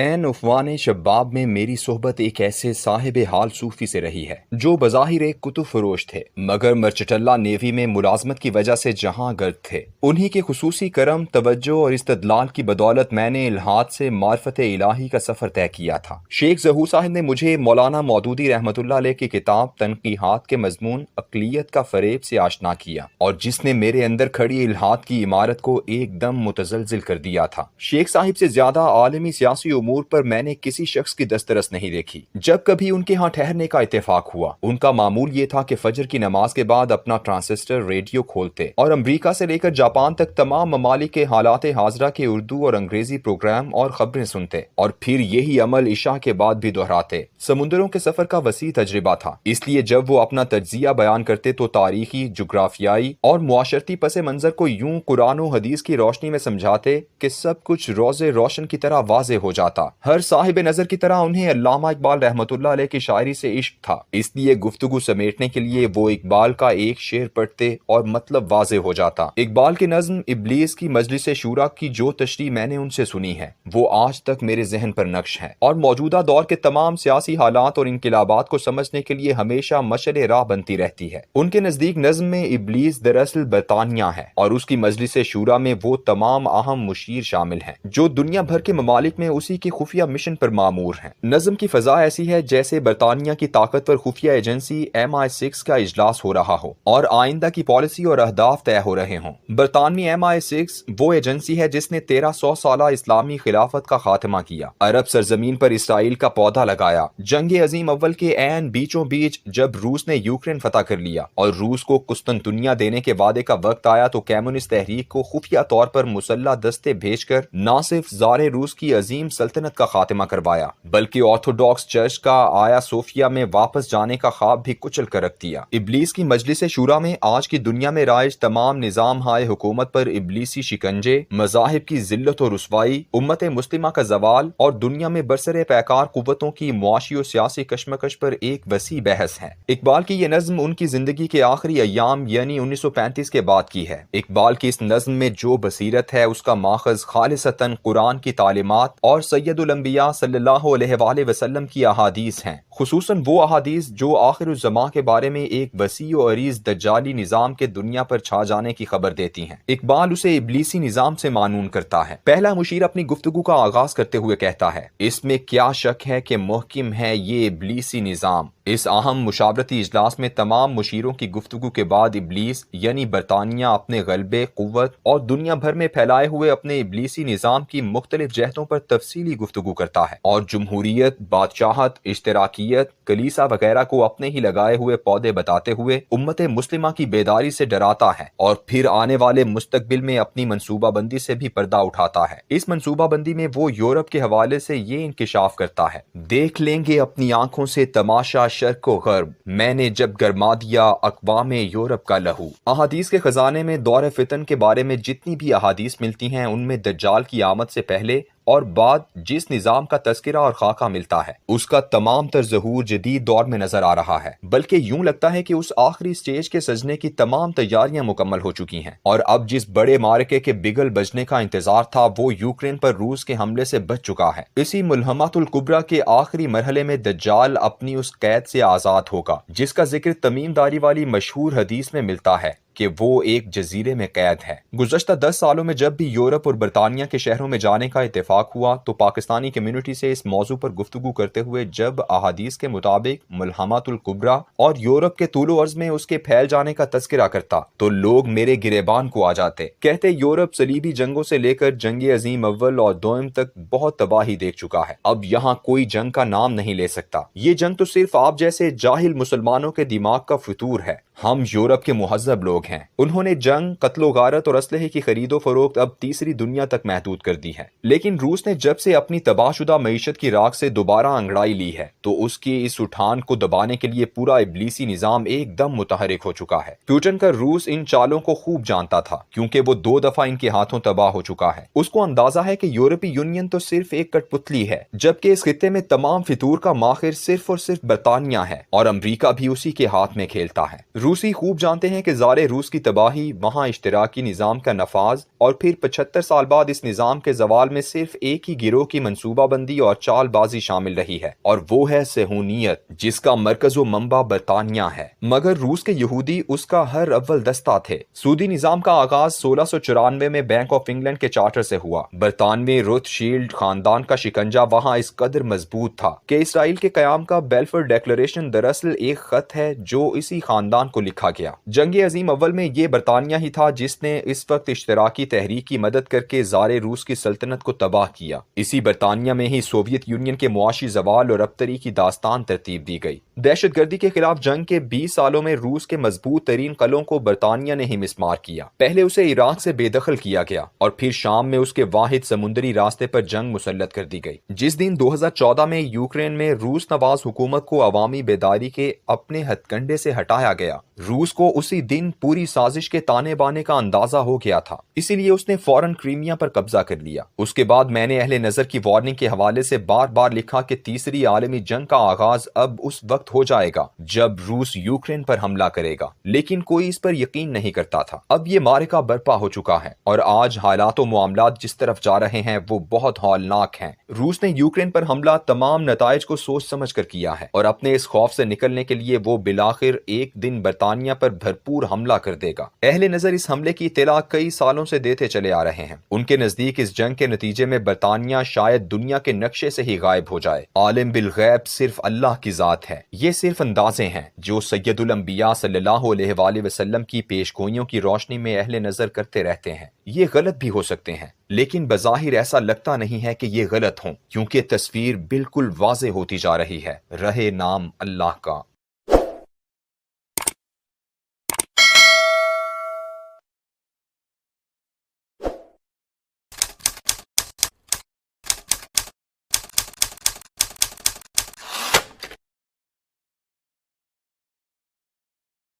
عین عنفوان شباب میں میری صحبت ایک ایسے صاحب حال صوفی سے رہی ہے جو بظاہر ایک کتب فروش تھے مگر مرچٹلہ نیوی میں ملازمت کی وجہ سے جہاں گرد تھے۔ انہی کے خصوصی کرم، توجہ اور استدلال کی بدولت میں نے الحاد سے معرفت الہی کا سفر طے کیا تھا۔ شیخ ظہور صاحب نے مجھے مولانا مودودی رحمۃ اللہ علیہ کی کتاب تنقیحات کے مضمون اقلیت کا فریب سے آشنا کیا اور جس نے میرے اندر کھڑی الحاد کی عمارت کو ایک دم متزلزل کر دیا تھا۔ شیخ صاحب سے زیادہ عالمی سیاسی امور پر میں نے کسی شخص کی دسترس نہیں دیکھی۔ جب کبھی ان کے ہاں ٹھہرنے کا اتفاق ہوا، ان کا معمول یہ تھا کہ فجر کی نماز کے بعد اپنا ٹرانسسٹر ریڈیو کھولتے اور امریکہ سے لے کر جاپان تک تمام ممالک کے حالات حاضرہ کے اردو اور انگریزی پروگرام اور خبریں سنتے اور پھر یہی عمل عشاء کے بعد بھی دہراتے۔ سمندروں کے سفر کا وسیع تجربہ تھا، اس لیے جب وہ اپنا تجزیہ بیان کرتے تو تاریخی، جغرافیائی اور معاشرتی پس منظر کو یوں قرآن و حدیث کی روشنی میں سمجھاتے کہ سب کچھ روز روشن کی طرح واضح ہو جاتا۔ ہر صاحب نظر کی طرح انہیں علامہ اقبال رحمۃ اللہ علیہ کی شاعری سے عشق تھا، اس لیے گفتگو سمیٹنے کے لیے وہ اقبال کا ایک شعر پڑھتے اور مطلب واضح ہو جاتا۔ اقبال کی نظم ابلیس کی مجلس شورا کی جو تشریح میں نے ان سے سنی ہے وہ آج تک میرے ذہن پر نقش ہے اور موجودہ دور کے تمام سیاسی حالات اور انقلابات کو سمجھنے کے لیے ہمیشہ مشعل راہ بنتی رہتی ہے۔ ان کے نزدیک نظم میں ابلیس دراصل برطانیہ ہے اور اس کی مجلس شورا میں وہ تمام اہم مشیر شامل ہیں جو دنیا بھر کے ممالک میں اسی کی خفیہ مشن پر مامور ہیں۔ نظم کی فضا ایسی ہے جیسے برطانیہ کی طاقتور خفیہ ایجنسی MI6 کا اجلاس ہو رہا ہو اور آئندہ کی پالیسی اور اہداف طے ہو رہے ہوں۔ برطانوی MI6 وہ ایجنسی ہے جس نے 1300 سالہ اسلامی خلافت کا خاتمہ کیا، عرب سرزمین پر اسرائیل کا پودا لگایا۔ جنگ عظیم اول کے عین بیچوں بیچ جب روس نے یوکرین فتح کر لیا اور روس کو قسطنطنیہ دینے کے وعدے کا وقت آیا تو کمیونسٹ تحریک کو خفیہ طور پر مسلح دستے بھیج کر نہ صرف زار روس کی عظیم سلطنت کا خاتمہ کروایا بلکہ آرتھوڈاکس چرچ کا آیا صوفیہ میں واپس جانے کا خواب بھی کچل کر رکھ دیا۔ ابلیس کی مجلس شورا میں آج کی دنیا میں رائج تمام نظام ہائے حکومت پر ابلیسی شکنجے، مذاہب کی ذلت و رسوائی، امت مسلمہ کا زوال اور دنیا میں برسر پیکار قوتوں کی معاشی و سیاسی کشمکش پر ایک وسیع بحث ہے۔ اقبال کی یہ نظم ان کی زندگی کے آخری ایام یعنی 1935 کے بعد کی ہے۔ اقبال کی اس نظم میں جو بصیرت ہے اس کا ماخذ خالصتاً قرآن کی تعلیمات اور سید الانبیاء صلی اللہ علیہ وآلہ وسلم کی احادیث ہیں، خصوصاً وہ احادیث جو آخر الزماں کے بارے میں ایک وسیع و عریض دجالی نظام کے دنیا پر چھا جانے کی خبر دیتی ہیں۔ اقبال اسے ابلیسی نظام سے مانون کرتا ہے۔ پہلا مشیر اپنی گفتگو کا آغاز کرتے ہوئے کہتا ہے، اس میں کیا شک ہے کہ محکم ہے یہ ابلیسی نظام۔ اس اہم مشاورتی اجلاس میں تمام مشیروں کی گفتگو کے بعد ابلیس یعنی برطانیہ اپنے غلبے، قوت اور دنیا بھر میں پھیلائے ہوئے اپنے ابلیسی نظام کی مختلف جہتوں پر تفصیلی گفتگو کرتا ہے اور جمہوریت، بادشاہت، اشتراکیت، کلیسا وغیرہ کو اپنے ہی لگائے ہوئے پودے بتاتے ہوئے امت مسلمہ کی بیداری سے ڈراتا ہے اور پھر آنے والے مستقبل میں اپنی منصوبہ بندی سے بھی پردہ اٹھاتا ہے۔ اس منصوبہ بندی میں وہ یورپ کے حوالے سے یہ انکشاف کرتا ہے، دیکھ لیں گے اپنی آنکھوں سے تماشا شرق و غرب، میں نے جب گرما دیا اقوام یورپ کا لہو۔ احادیث کے خزانے میں دور فتن کے بارے میں جتنی بھی احادیث ملتی ہیں ان میں دجال کی آمد سے پہلے اور بعد جس نظام کا تذکرہ اور خاکہ ملتا ہے اس کا تمام تر ظہور جدید دور میں نظر آ رہا ہے، بلکہ یوں لگتا ہے کہ اس آخری سٹیج کے سجنے کی تمام تیاریاں مکمل ہو چکی ہیں اور اب جس بڑے معرکے کے بگل بجنے کا انتظار تھا وہ یوکرین پر روس کے حملے سے بچ چکا ہے۔ اسی ملحمۃ الکبریٰ کے آخری مرحلے میں دجال اپنی اس قید سے آزاد ہوگا جس کا ذکر تمیم داری والی مشہور حدیث میں ملتا ہے کہ وہ ایک جزیرے میں قید ہے۔ گزشتہ 10 سالوں میں جب بھی یورپ اور برطانیہ کے شہروں میں جانے کا اتفاق ہوا تو پاکستانی کمیونٹی سے اس موضوع پر گفتگو کرتے ہوئے جب احادیث کے مطابق ملحمۃ الکبریٰ اور یورپ کے طول و عرض میں اس کے پھیل جانے کا تذکرہ کرتا تو لوگ میرے گریبان کو آ جاتے، کہتے یورپ صلیبی جنگوں سے لے کر جنگ عظیم اول اور دوئم تک بہت تباہی دیکھ چکا ہے، اب یہاں کوئی جنگ کا نام نہیں لے سکتا، یہ جنگ تو صرف آپ جیسے جاہل مسلمانوں کے دماغ کا فطور ہے، ہم یورپ کے مہذب لوگ ہیں۔ انہوں نے جنگ، قتل و غارت اور اسلحے کی خرید و فروخت اب تیسری دنیا تک محدود کر دی ہے، لیکن روس نے جب سے اپنی تباہ شدہ معیشت کی راکھ سے دوبارہ انگڑائی لی ہے تو اس کی اس اٹھان کو دبانے کے لیے پورا ابلیسی نظام ایک دم متحرک ہو چکا ہے۔ پیوٹن کا روس ان چالوں کو خوب جانتا تھا کیونکہ وہ 2 دفعہ ان کے ہاتھوں تباہ ہو چکا ہے۔ اس کو اندازہ ہے کہ یورپی یونین تو صرف ایک کٹ پتلی ہے جبکہ اس خطے میں تمام فطور کا ماخر صرف اور صرف برطانیہ ہے اور امریکہ بھی اسی کے ہاتھ میں کھیلتا ہے۔ روسی خوب جانتے ہیں کہ زار روس کی تباہی، وہاں اشتراکی نظام کا نفاذ اور پھر 75 سال بعد اس نظام کے زوال میں صرف ایک ہی گروہ کی منصوبہ بندی اور چال بازی شامل رہی ہے، اور وہ ہے صہیونیت، جس کا مرکز و منبع برطانیہ ہے۔ مگر روس کے یہودی اس کا ہر اول دستہ تھے۔ سودی نظام کا آغاز 1694 میں بینک آف انگلینڈ کے چارٹر سے ہوا۔ برطانوی روتھ شیلڈ خاندان کا شکنجہ وہاں اس قدر مضبوط تھا کہ اسرائیل کے قیام کا بیلفور ڈیکلریشن دراصل ایک خط ہے جو اسی خاندان کو لکھا گیا۔ جنگ عظیم اول میں یہ برطانیہ ہی تھا جس نے اس وقت اشتراکی تحریک کی مدد کر کے زار روس کی سلطنت کو تباہ کیا۔ اسی برطانیہ میں ہی سوویت یونین کے معاشی زوال اور ابتری کی داستان ترتیب دی گئی۔ دہشت گردی کے خلاف جنگ کے 20 سالوں میں روس کے مضبوط ترین قلعوں کو برطانیہ نے ہی مسمار کیا۔ پہلے اسے عراق سے بے دخل کیا گیا اور پھر شام میں اس کے واحد سمندری راستے پر جنگ مسلط کر دی گئی۔ جس دن 2014 میں یوکرین میں روس نواز حکومت کو عوامی بیداری کے اپنے ہتھ کنڈے سے ہٹایا گیا، روس کو اسی دن پوری سازش کے تانے بانے کا اندازہ ہو گیا تھا، اسی لیے اس نے فوراً کرائمیا پر قبضہ کر لیا۔ اس کے بعد میں نے اہل نظر کی وارننگ کے حوالے سے بار بار لکھا کہ تیسری عالمی جنگ کا آغاز اب اس وقت ہو جائے گا جب روس یوکرین پر حملہ کرے گا، لیکن کوئی اس پر یقین نہیں کرتا تھا۔ اب یہ معرکہ برپا ہو چکا ہے اور آج حالات و معاملات جس طرف جا رہے ہیں وہ بہت ہولناک ہیں۔ روس نے یوکرین پر حملہ تمام نتائج کو سوچ سمجھ کر کیا ہے اور اپنے اس خوف سے نکلنے کے لیے وہ بالآخر ایک دن برطانیہ پر بھرپور حملہ کر دے گا۔ اہل نظر اس حملے کی اطلاع کئی سالوں سے دیتے چلے آ رہے ہیں۔ ان کے نزدیک اس جنگ کے نتیجے میں برطانیہ شاید دنیا کے نقشے سے ہی غائب ہو جائے۔ عالم بالغیب صرف اللہ کی ذات ہے۔ یہ صرف اندازے ہیں جو سید الانبیاء صلی اللہ علیہ وآلہ وسلم کی پیش گوئیوں کی روشنی میں اہل نظر کرتے رہتے ہیں۔ یہ غلط بھی ہو سکتے ہیں، لیکن بظاہر ایسا لگتا نہیں ہے کہ یہ غلط ہوں، کیونکہ تصویر بالکل واضح ہوتی جا رہی ہے۔ رہے نام اللہ کا۔